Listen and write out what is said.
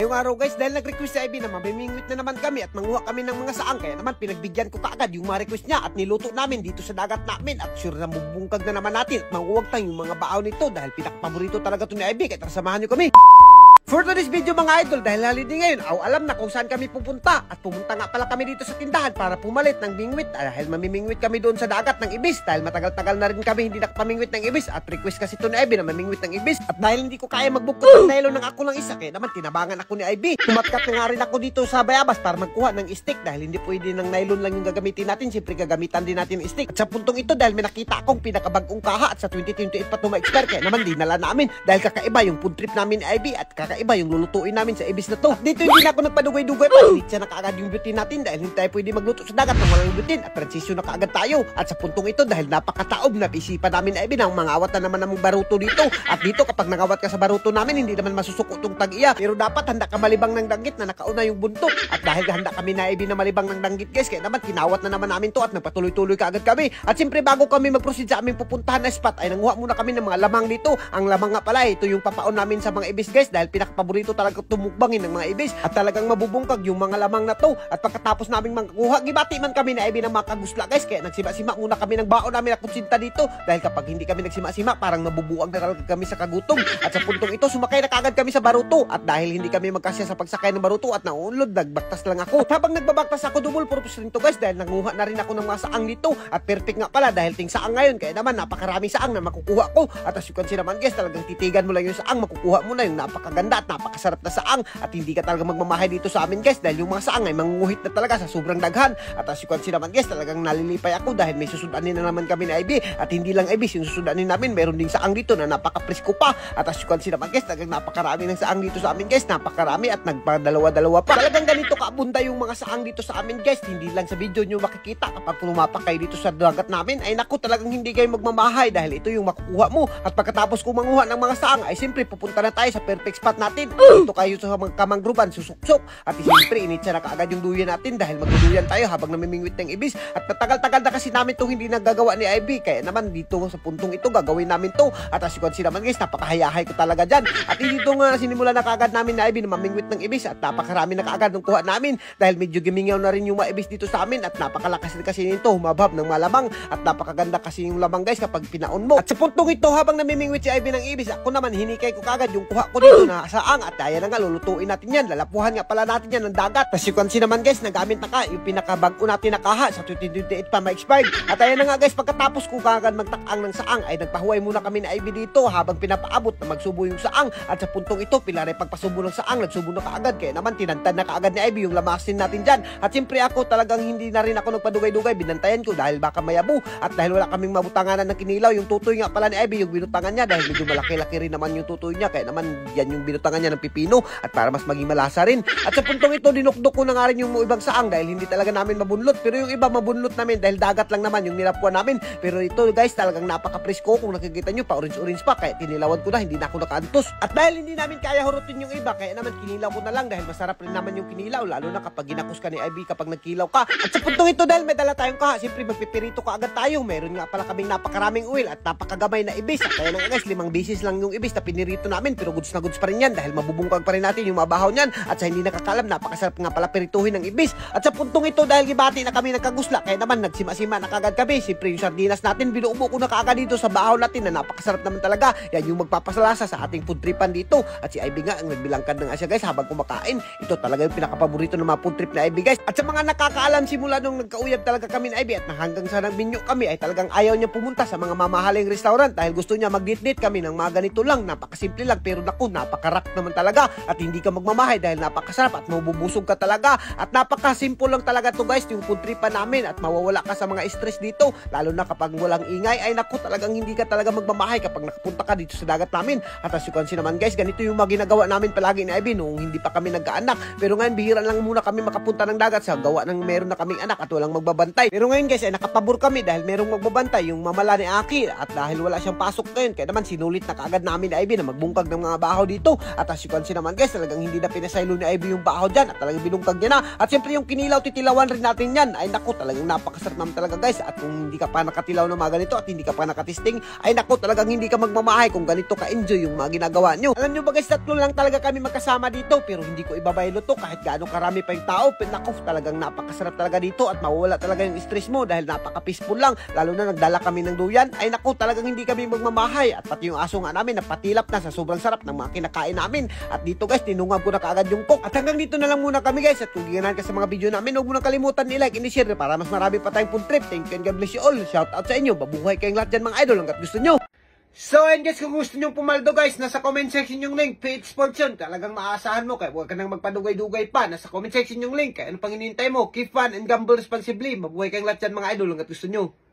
Yung araw guys, dahil nag-request si Ivy na mamimingwit na naman kami at manguha kami ng mga saang, kaya naman pinagbigyan ko kaagad yung mga request niya at niluto namin dito sa dagat namin at sure na bubungkag na naman natin at manguwagtang yung mga baaw nito dahil pinakapaborito talaga to ni Ivy, kaya samahan nyo kami. For today's video mga idol, dahil holiday ngayon, alam na kung saan kami pupunta. At pumunta nga pala kami dito sa tindahan para pumalit ng bingwit. Dahil mamimingwit kami doon sa dagat ng ibis. Dahil matagal-tagal na rin kami hindi nakapamingwit ng ibis. At request kasi to ni Ivy na mamingwit ng ibis. At dahil hindi ko kaya magbukod ng nylon ng ako lang isa, kaya naman tinabangan ako ni Ivy. Tumatkat na nga rin ako dito sa bayabas para magkuha ng stick. Dahil hindi pwede ng nylon lang yung gagamitin natin. Siyempre gagamitan din natin ng stick. At sa puntong ito, dahil may nakita akong pinakabagong kaha at sa 2028 pa ito ma-expire, kaya naman dinala namin. Dahil kakaiba yung food trip namin ni Ivy at kakaiba yung lulutuin namin sa ibis na to. At dito hindi na ako nagpadugay-dugay pa. Hindi siya na kaagad yung butane natin dahil hindi tayo pwede magluto sa dagat ng walang butane at transition na kaagad tayo. At sa puntong ito dahil napakataob na isipan namin na Ivy ng mga awat na naman ng baruto dito. At dito kapag nangawat ka sa baruto namin hindi naman masusuko itong tag-iya. Pero dapat handa ka malibang ng danggit na nakauna yung buntot. At dahil handa kami na Ivy na malibang ng danggit guys, kaya naman kinawat na naman namin to at nagpatuloy-tuloy kaagad kami. At siyempre bago kami mag-proceed sa aming pupuntahan na spot ay nanguha muna kami ng mga lamang dito. Ang lamang nga pala ito yung papaon namin sa mga ibis guys dahil pinakapaborito talaga tumukbangin ng mga ibis at talagang mabubungkag yung mga lamang na to. At pagkatapos naming mangkuha, gibati man kami na Ivy ng mga kagusla guys, kaya nagsima-sima muna kami ng baon namin na kutsinta dito dahil kapag hindi kami nagsima-sima parang mabubuang na talaga kami sa kagutom. At sa puntong ito sumakay na kaagad kami sa baruto at dahil hindi kami magkasya sa pagsakay ng baruto at nauunlod, nagbaktas lang ako. At habang nagbabaktas ako, double purpose rin to guys dahil nanguha na rin ako ng mga saang dito at perfect nga pala dahil ting saang ngayon, kaya naman napakaraming saang na makukuha ko. At as you can see naman guys, talagang titigan mo lang yung saang, makukuha mo na yung napakaganda at napakasarap na saang at hindi ka talaga magmamahay dito sa amin guys dahil yung mga saang ay mangunguhit na talaga sa sobrang daghan. At as you can see naman guys, talagang nalilipay ako dahil may susudanin na naman kami na Ivy at hindi lang Ivy yung susudanin namin, meron ding saang dito na napaka-presko pa. At as you can see naman guys, talagang napakarami ng saang dito sa amin guys, napakarami at nagpadalawa-dalawa pa. Talagang ganito kaabunda yung mga saang dito sa amin guys, hindi lang sa video nyo makikita. Kapag lumapak kayo dito sa dagat namin ay naku, talagang hindi kayo magmamahay dahil ito yung makukuha mo. At pagkatapos ko manguha ng mga saang ay siyempre pupunta na tayo sa perfect spot natin. Dito kayo sa mga kamangruban, susuksok. At siyempre initsa na kaagad yung duyan natin dahil magduduyan tayo habang namimingwit ng ibis. At matagal-tagal na kasi namin to hindi nagagawa ni Ivy, kaya naman dito sa puntong ito gagawin namin to. At as you can see naman guys, napakahayahay ko talaga dyan. At dito nga sinimula na kaagad namin ni Ivy na mamingwit ng ibis at napakarami na kaagad ng kuha namin dahil medyo gimingaw na rin yung mga ibis dito sa amin at napakalakas din kasi nito humabhab ng malamang at napakaganda kasi yung lamang guys kapag pinaon mo. At sa puntong ito habang namimingwit si Ivy ng ibis, ako naman hinikay ko kaagad yung kuha ko dito na saang at ayan na nga, lulutuin natin yan, lalapuhan nga pala natin yan ng dagat. As you can see naman guys, nagamit na ka yung pinakabago natin na kaha sa 2028 pa ma-expired. At ayan na nga guys, pagkatapos ko kaagad magtakang ng saang ay nagpahuway muna kami na Ivy dito habang pinapaabot na magsubo yung saang. At sa puntong ito, pilaray pagpasubo ng saang, nagsubo na kaagad, kaya naman tinantad na kaagad ni Ivy yung lamasin natin dyan. At siyempre ako talagang hindi na rin ako nagpadugay-dugay, binantayan ko dahil baka mayabu. At dahil wala kaming mabutanganan ng kinilaw, yung tutoy nga pala ni Ivy yung binutangan niya dahil medyo malaki-laki rin naman yung tutoy niya, kaya naman yan yung binutangan niya ng pipino at para mas maging malasa rin. At sa puntong ito, dinukdok ko na nga rin yung ibang saang dahil hindi talaga namin mabunlot, pero yung iba mabunlot namin dahil dagat lang naman yung nilapuan namin. Pero ito guys, talagang napaka-presko, kung nakikita nyo pa orange-orange pa, kaya tinilawan ko na, hindi na ako nakaantos. At dahil hindi namin kaya hurutin yung iba, kaya naman kinilaw ko na lang dahil masarap rin naman yung kinilaw, lalo na kapag ginakos ka ni Ivy kapag nagkilaw ka. At sa puntong ito dahil may dala tayong kaha, siyempre magpipirito ka agad tayo. Meron nga pala kaming napakaraming oil at napakagamay na ibis. At kaya nga guys, 5 beses lang yung ibis na pinirito namin, pero goods na goods pa rin yan dahil mabubungkag pa rin natin yung mabahaw niyan. At sa hindi nakakalam, napakasarap nga pala pirituhin ng ibis. At sa puntong ito dahil gibati na kami nagkagusla, kaya naman nagsima-sima na kaagad kami. Siyempre yung sardinas natin, binuubo ko na kaagad dito sa bahaw natin na napakasarap naman talaga. Yan yung magpapasalasa sa ating food tripan dito. At si Ivy nga ang nagbilangkad ng asya guys habang kumakain. Ito talaga yung pinakapaborito ng mga food trip na Ivy guys. At sa mga nakakaalam, simula nung nagkauyab talaga kami na Ivy at hanggang sa nagbinyo kami ay talagang ayaw niya pumunta sa mga mamahaling restaurant dahil gusto niya mag-date kami ng mga ganito lang, napakasimple lang, pero naku, napakarak naman talaga at hindi ka magmamahay dahil napakasarap at mabubusog ka talaga at napakasimple lang talaga to guys yung food tripan namin at mawawala ka sa mga stress dito, lalo na kapag walang ingay ay naku, talagang hindi ka talaga magmamahay kapag nakapunta ka dito sa dagat namin. At as you can see naman guys, ganito yung mga ginagawa namin palagi ni Ivy nung hindi pa kami nagkaanak, pero ngayon bihira lang muna kami makapunta ng dagat sa gawa ng meron na kaming anak at walang magbabantay. Pero ngayon guys ay nakapabor kami dahil merong magbabantay, yung mamala ni Aki, at dahil wala siyang pasok ngayon, kaya naman sinulit na kaagad namin ni Ivy na magbungkag ng mga bahaw dito. At as you can see naman guys, talagang hindi na pinasaylo ni Ivy yung bahaw dyan at talagang binungkag niya na. At siyempre yung kinilaw, titilawan rin natin yan. Ay naku, talagang napakasarap naman talaga guys. At kung hindi ka pa nakatilaw ng mga ganito at hindi ka pa nakatisting, ay naku, talagang hindi ka magmamahay kung ganito ka-enjoy yung mga ginagawa nyo. Alam nyo ba guys, 3 lang talaga kami magkasama dito, pero hindi ko ibabaylo to kahit gaano karami pa yung tao. Pero naku, talagang napakasarap talaga dito at mawawala talaga yung stress mo dahil napaka-peaceful lang. Lalo na nagdala kami ng duyan, ay naku, talagang hindi kami magmamahay. At pati yung aso nga namin napatilap na sa sobrang sarap ng mga kinakain namin. At dito guys, tinungab ko na kaagad yung cook. At hanggang dito na lang muna kami guys. At kung ginahan ka sa mga video namin, huwag mo na kalimutan i-like, i-share para mas marami pa tayong food trip. Thank you and God bless you all. Shout out sa inyo. Babuhay kayong lahat dyan mga idol hanggat gusto nyo. So and guys, kung gusto nyo pumaldo guys, nasa comment section yung link, PH Sports yun. Talagang maaasahan mo, kaya huwag ka nang magpadugay-dugay pa. Nasa comment section yung link, kaya ano pang hinihintay mo? Keep fun and gamble responsibly. Mabuhay kayong lahat dyan mga idol hanggat gusto nyo.